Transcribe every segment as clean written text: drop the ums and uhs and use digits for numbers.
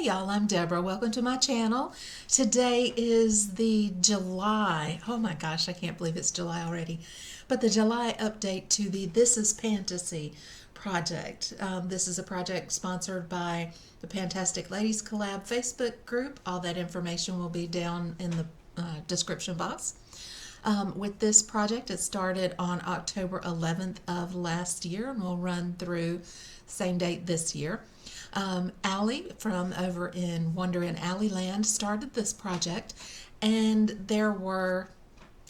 Hey y'all, I'm Deborah. Welcome to my channel. Today is the July, oh my gosh, I can't believe it's July already, but the July update to the This is Pantasy project. This is a project sponsored by the Fantastic Ladies Collab Facebook group. All that information will be down in the description box. With this project, it started on October 11th of last year and will run through same date this year. Allie from over in Wonder in Alleyland started this project, and there were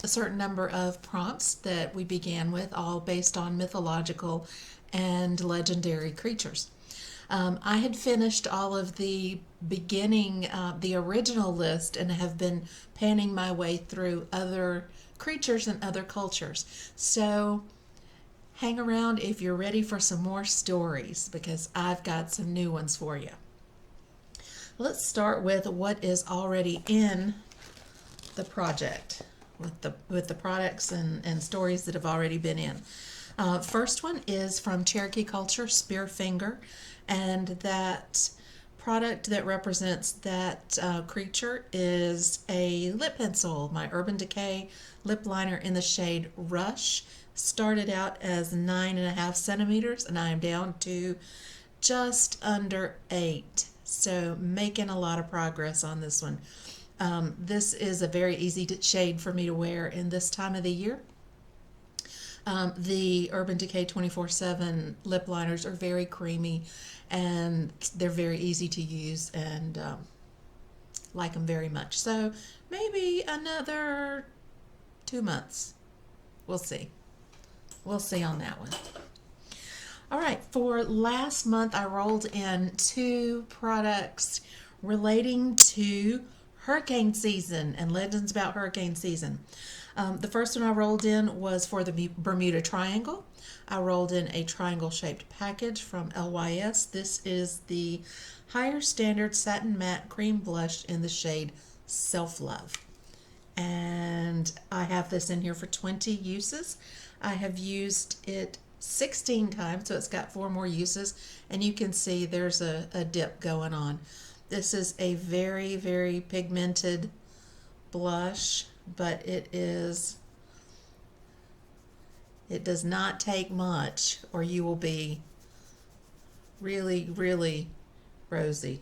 a certain number of prompts that we began with, all based on mythological and legendary creatures. I had finished all of the beginning, the original list, and have been panning my way through other creatures and other cultures. So hang around if you're ready for some more stories, because I've got some new ones for you. Let's start with what is already in the project, with the products and stories that have already been in. First one is from Cherokee Culture, Spearfinger, and that product that represents that creature is a lip pencil, my Urban Decay lip liner in the shade Rush. Started out as 9.5 centimeters, and I am down to just under 8. So making a lot of progress on this one. This is a very easy shade for me to wear in this time of the year. The Urban Decay 24/7 lip liners are very creamy, and they're very easy to use, and like them very much. So maybe another 2 months. We'll see. We'll see on that one. All right, for last month, I rolled in 2 products relating to hurricane season and legends about hurricane season. The first one I rolled in was for the Bermuda Triangle. I rolled in a triangle-shaped package from LYS. This is the Higher Standard Satin Matte Cream Blush in the shade Self-Love. And I have this in here for 20 uses. I have used it 16 times, so it's got 4 more uses, and you can see there's a dip going on. This is a very, very pigmented blush, but it does not take much, or you will be really, really rosy.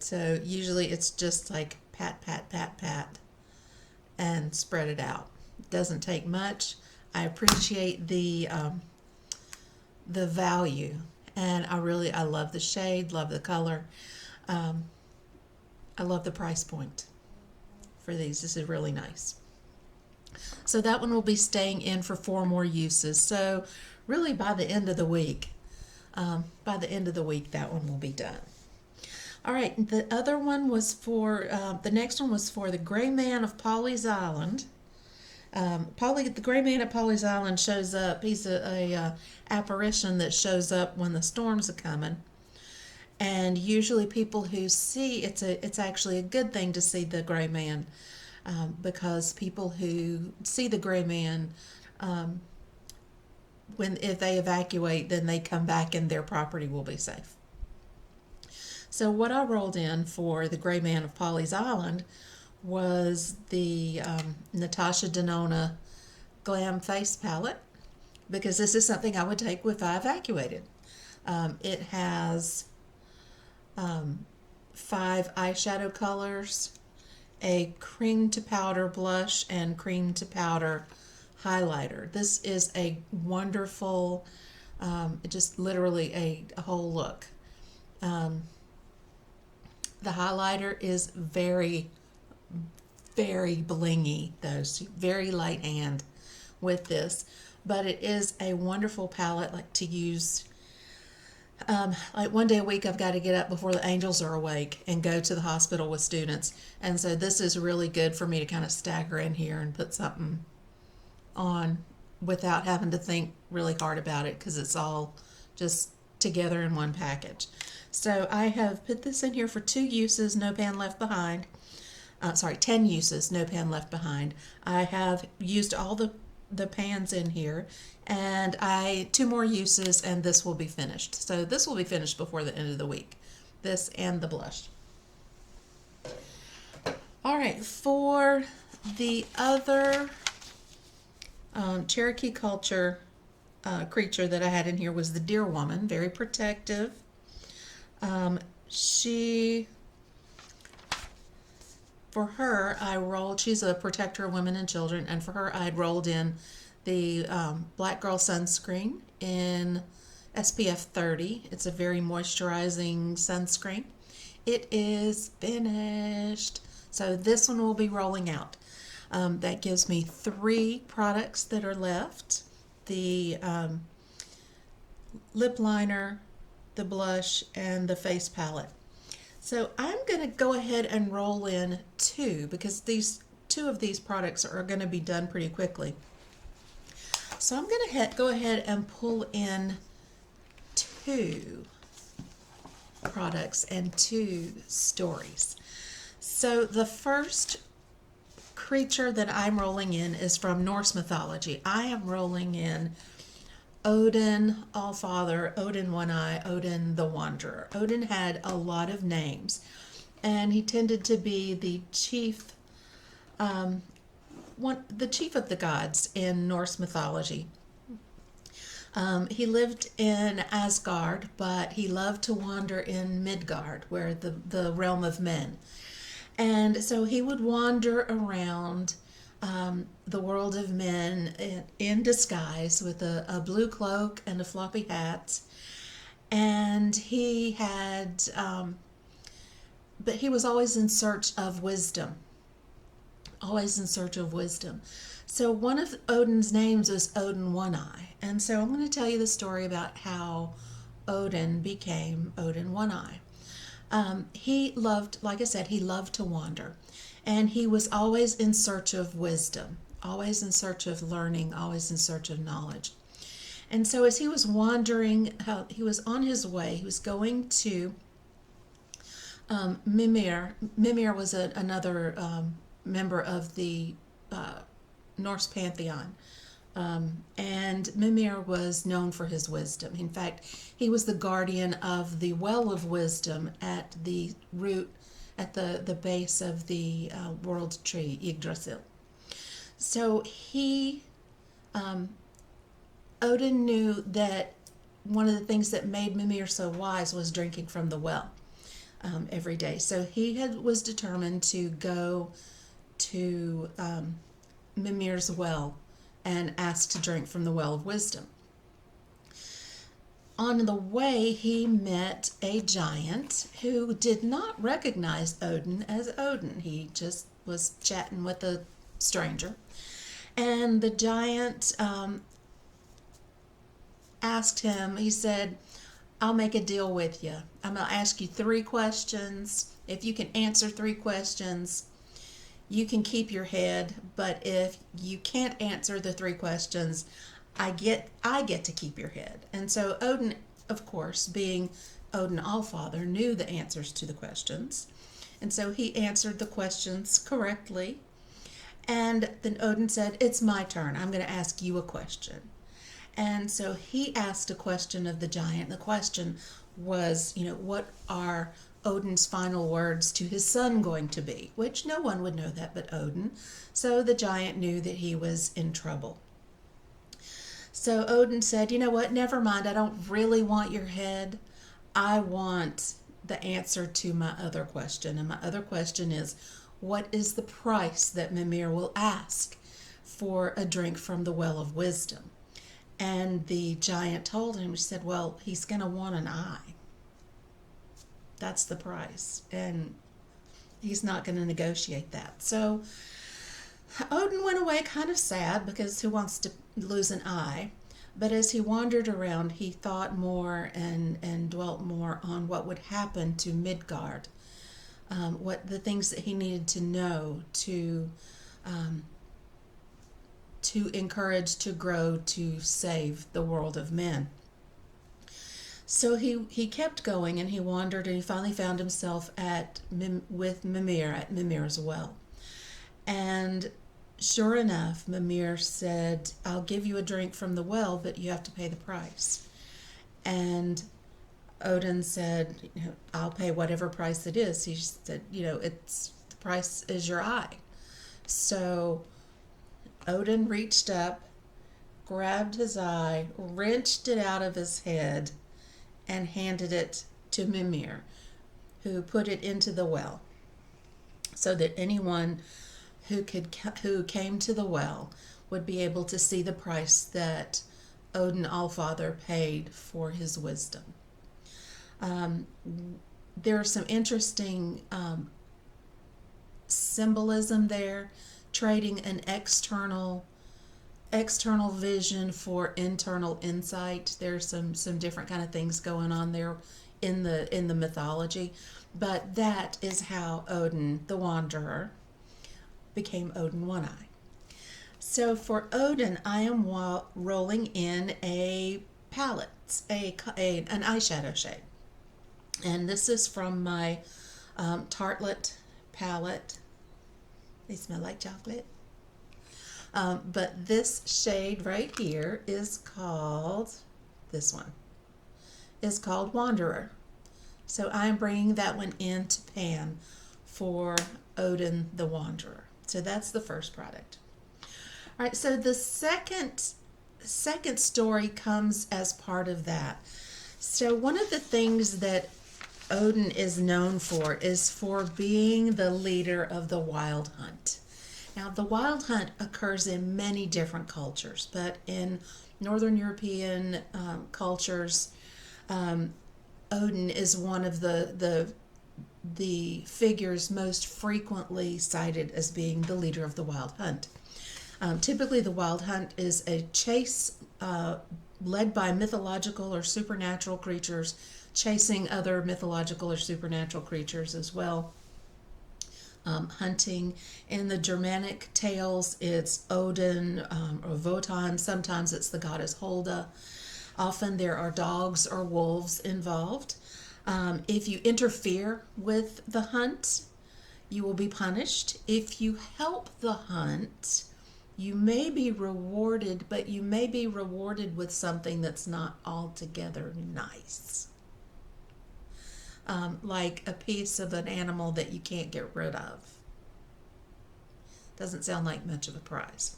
So usually it's just like pat, pat, pat, pat, and spread it out. It doesn't take much. I appreciate the value, and I love the shade, love the color. I love the price point for these. This is really nice. So that one will be staying in for 4 more uses. So really by the end of the week, that one will be done. All right, the other one was for, the next one was for the Gray Man of Paulie's Island. The Gray Man at Paulie's Island shows up. He's a apparition that shows up when the storms are coming. And usually people who see, it's actually a good thing to see the Gray Man, because people who see the Gray Man, if they evacuate, then they come back and their property will be safe. So what I rolled in for the Gray Man of Paulie's Island was the Natasha Denona Glam Face Palette, because this is something I would take if I evacuated. It has 5 eyeshadow colors, a cream to powder blush, and cream to powder highlighter. This is a wonderful, just literally a whole look. The highlighter is very, very blingy, though, so very light hand with this, but it is a wonderful palette, like to use. Like one day a week I've got to get up before the angels are awake and go to the hospital with students, and so this is really good for me to kind of stagger in here and put something on without having to think really hard about it, because it's all just together in one package. So I have put this in here for 2 uses, no pan left behind. 10 uses, no pan left behind. I have used all the pans in here, and 2 more uses, and this will be finished. So this will be finished before the end of the week. this and the blush. All right, for the other Cherokee culture creature that I had in here was the deer woman, very protective. For her, I rolled, she's a protector of women and children, and for her, I had rolled in the Black Girl sunscreen in SPF 30. It's a very moisturizing sunscreen. It is finished. So this one will be rolling out. That gives me 3 products that are left. The lip liner, the blush, and the face palette. So I'm going to go ahead and roll in 2 because these 2 of these products are going to be done pretty quickly. So I'm going to go ahead and pull in 2 products and 2 stories. So the first creature that I'm rolling in is from Norse mythology. I am rolling in Odin Allfather, Odin One Eye, Odin the Wanderer. Odin had a lot of names, and he tended to be the chief, the chief of the gods in Norse mythology. He lived in Asgard, but he loved to wander in Midgard, where the realm of men. And so he would wander around the world of men in disguise with a blue cloak and a floppy hat. And he had, but he was always in search of wisdom. Always in search of wisdom. So one of Odin's names was Odin One Eye. And so I'm going to tell you the story about how Odin became Odin One Eye. He loved, like I said, he loved to wander. And he was always in search of wisdom, always in search of learning, always in search of knowledge. And so as he was wandering, he was on his way, he was going to Mimir. Mimir was another member of the Norse pantheon. And Mimir was known for his wisdom. In fact, he was the guardian of the well of wisdom at the root, at the base of the world tree, Yggdrasil. So Odin knew that one of the things that made Mimir so wise was drinking from the well every day. So he was determined to go to Mimir's well and ask to drink from the well of wisdom. On the way, he met a giant who did not recognize Odin as Odin. He just was chatting with a stranger. And the giant asked him, he said, I'll make a deal with you. I'm going to ask you 3 questions. If you can answer 3 questions, you can keep your head. But if you can't answer the 3 questions, I get to keep your head. And so Odin, of course, being Odin Allfather, knew the answers to the questions. And so he answered the questions correctly. And then Odin said, it's my turn. I'm going to ask you a question. And so he asked a question of the giant. The question was, what are Odin's final words to his son going to be? Which no one would know that but Odin. So the giant knew that he was in trouble. So Odin said, you know what, never mind, I don't really want your head. I want the answer to my other question. And my other question is, what is the price that Mimir will ask for a drink from the well of wisdom? And the giant told him, he said, well, he's going to want an eye. That's the price. And he's not going to negotiate that. So Odin went away kind of sad, because who wants to lose an eye? But as he wandered around, he thought more and dwelt more on what would happen to Midgard, what the things that he needed to know to encourage, to grow, to save the world of men. So he kept going, and he wandered, and he finally found himself with Mimir at Mimir's well. And sure enough, Mimir said, I'll give you a drink from the well, but you have to pay the price. And Odin said, I'll pay whatever price it is. He said, it's the price is your eye. So Odin reached up, grabbed his eye, wrenched it out of his head, and handed it to Mimir, who put it into the well, so that anyone who came to the well would be able to see the price that Odin Allfather paid for his wisdom. There's some interesting symbolism there, trading an external vision for internal insight. There's some different kind of things going on there in the mythology, but that is how Odin the Wanderer became Odin One Eye. So for Odin, I am rolling in a palette, an eyeshadow shade, and this is from my Tarte palette. They smell like chocolate. But this shade right here is called, Wanderer. So I'm bringing that one into pan for Odin the Wanderer. So that's the first product. All right, so the second story comes as part of that. So one of the things that Odin is known for is for being the leader of the wild hunt. Now, the wild hunt occurs in many different cultures, but in Northern European cultures, Odin is one of the figures most frequently cited as being the leader of the wild hunt. Typically, the wild hunt is a chase led by mythological or supernatural creatures, chasing other mythological or supernatural creatures as well. Hunting. In the Germanic tales, it's Odin or Wotan. Sometimes it's the goddess Holda. Often there are dogs or wolves involved. If you interfere with the hunt, you will be punished. If you help the hunt, you may be rewarded, but you may be rewarded with something that's not altogether nice. Like a piece of an animal that you can't get rid of. Doesn't sound like much of a prize.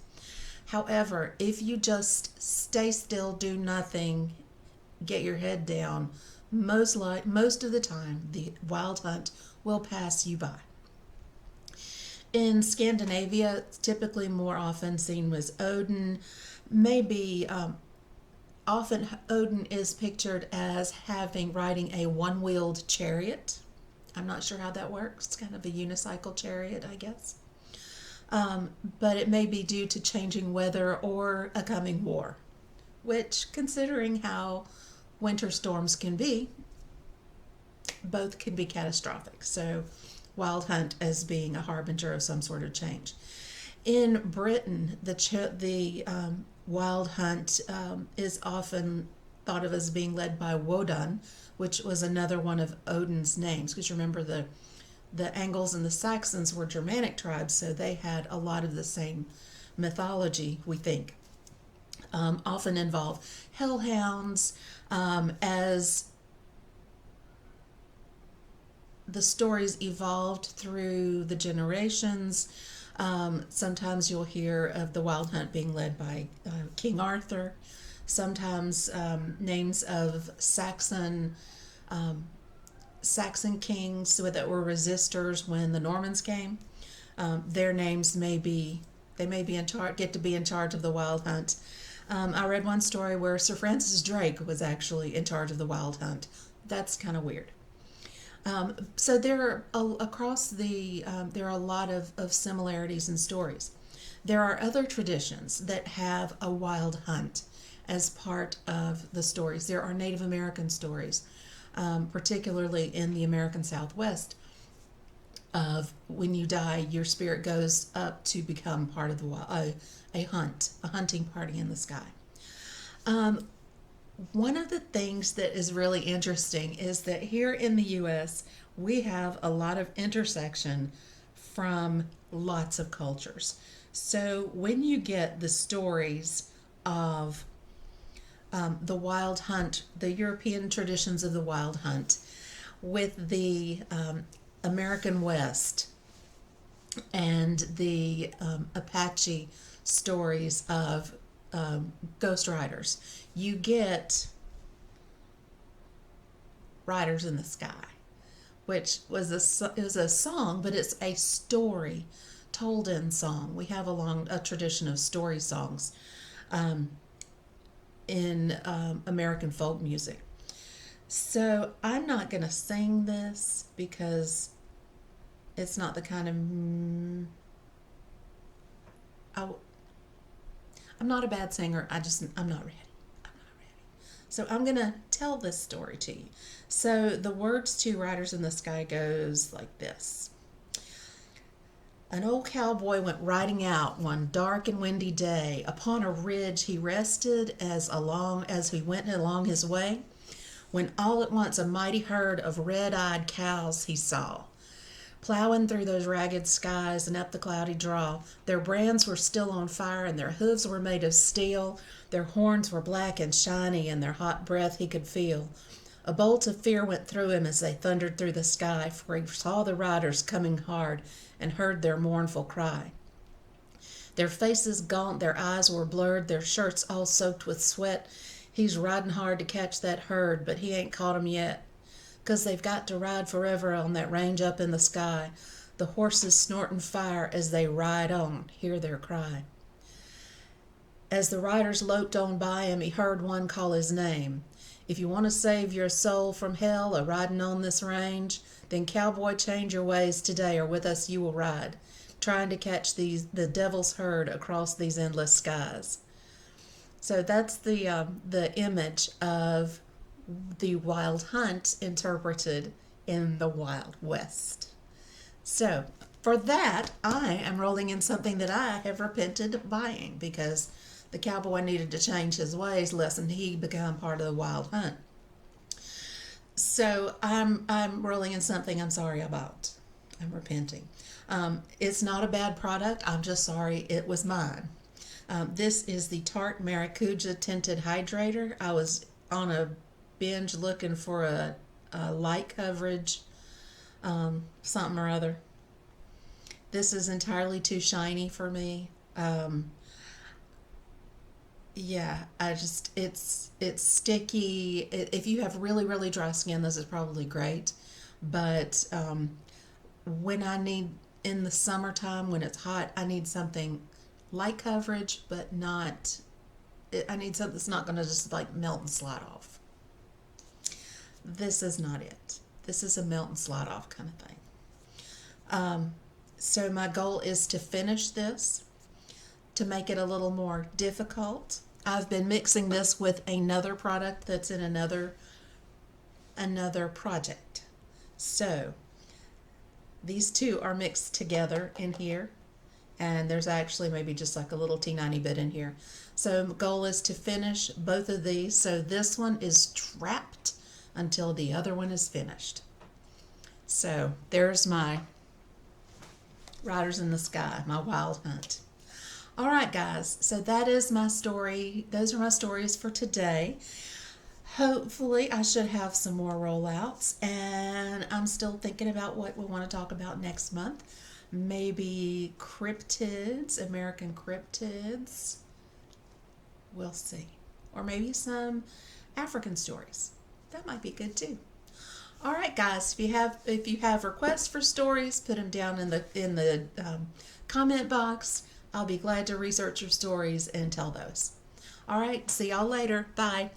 However, if you just stay still, do nothing, get your head down, most of the time the wild hunt will pass you by. In Scandinavia, it's typically more often seen as Odin. Maybe often Odin is pictured as riding a one-wheeled chariot. I'm not sure how that works. It's kind of a unicycle chariot, I guess. But it may be due to changing weather or a coming war, which, considering how winter storms can be, both can be catastrophic. So wild hunt as being a harbinger of some sort of change. In Britain, the wild hunt is often thought of as being led by Wodan, which was another one of Odin's names, because remember the Angles and the Saxons were Germanic tribes, so they had a lot of the same mythology, we think. Often involve hellhounds. As the stories evolved through the generations, sometimes you'll hear of the wild hunt being led by King Arthur. Sometimes names of Saxon kings that were resistors when the Normans came. Their names get to be in charge of the wild hunt. I read one story where Sir Francis Drake was actually in charge of the wild hunt. That's kind of weird. So there are a lot of similarities in stories. There are other traditions that have a wild hunt as part of the stories. There are Native American stories, particularly in the American Southwest, of when you die, your spirit goes up to become part of a hunting party in the sky. One of the things that is really interesting is that here in the U.S., we have a lot of intersection from lots of cultures. So when you get the stories of the wild hunt, the European traditions of the wild hunt, with the American West and the Apache stories of ghost riders. You get Riders in the Sky, which was a song, but it's a story told in song. We have a tradition of story songs in American folk music. So I'm not going to sing this because it's not the kind of I'm not a bad singer. I'm not ready. So I'm going to tell this story to you. So the words to Riders in the Sky goes like this. An old cowboy went riding out one dark and windy day. Upon a ridge he rested as he went along his way, when all at once a mighty herd of red-eyed cows he saw, plowing through those ragged skies and up the cloudy draw. Their brands were still on fire, and their hooves were made of steel. Their horns were black and shiny, and their hot breath he could feel. A bolt of fear went through him as they thundered through the sky, for he saw the riders coming hard and heard their mournful cry. Their faces gaunt, their eyes were blurred, their shirts all soaked with sweat. He's riding hard to catch that herd, but he ain't caught 'em yet, 'cause they've got to ride forever on that range up in the sky. The horses snorting fire as they ride on, hear their cry. As the riders loped on by him, he heard one call his name. If you want to save your soul from hell a-riding on this range, then cowboy, change your ways today, or with us you will ride, trying to catch the devil's herd across these endless skies. So that's the image of the wild hunt interpreted in the Wild West. So for that, I am rolling in something that I have repented buying, because the cowboy needed to change his ways lest he become part of the wild hunt. So I'm rolling in something I'm sorry about. I'm repenting. It's not a bad product. I'm just sorry it was mine. This is the Tarte Maracuja Tinted Hydrator. I was on a binge looking for a light coverage something or other. This is entirely too shiny for me. Yeah, it's sticky. If you have really, really dry skin, this is probably great. But when I need, in the summertime, when it's hot, I need something light coverage, but not, I need something that's not going to just like melt and slide off. This is not it. This is a melt and slide off kind of thing. So my goal is to finish this, to make it a little more difficult. I've been mixing this with another product that's in another project. So these two are mixed together in here, and there's actually maybe just like a little teeny bit in here. So the goal is to finish both of these. So this one is trapped until the other one is finished. So there's my Riders in the Sky, my wild hunt. All right, guys, so that is my story. Those are my stories for today. Hopefully, I should have some more rollouts, and I'm still thinking about what we want to talk about next month. Maybe cryptids, American cryptids. We'll see. Or maybe some African stories. That might be good too. All right, guys. If you have requests for stories, put them down in the comment box. I'll be glad to research your stories and tell those. All right. See y'all later. Bye.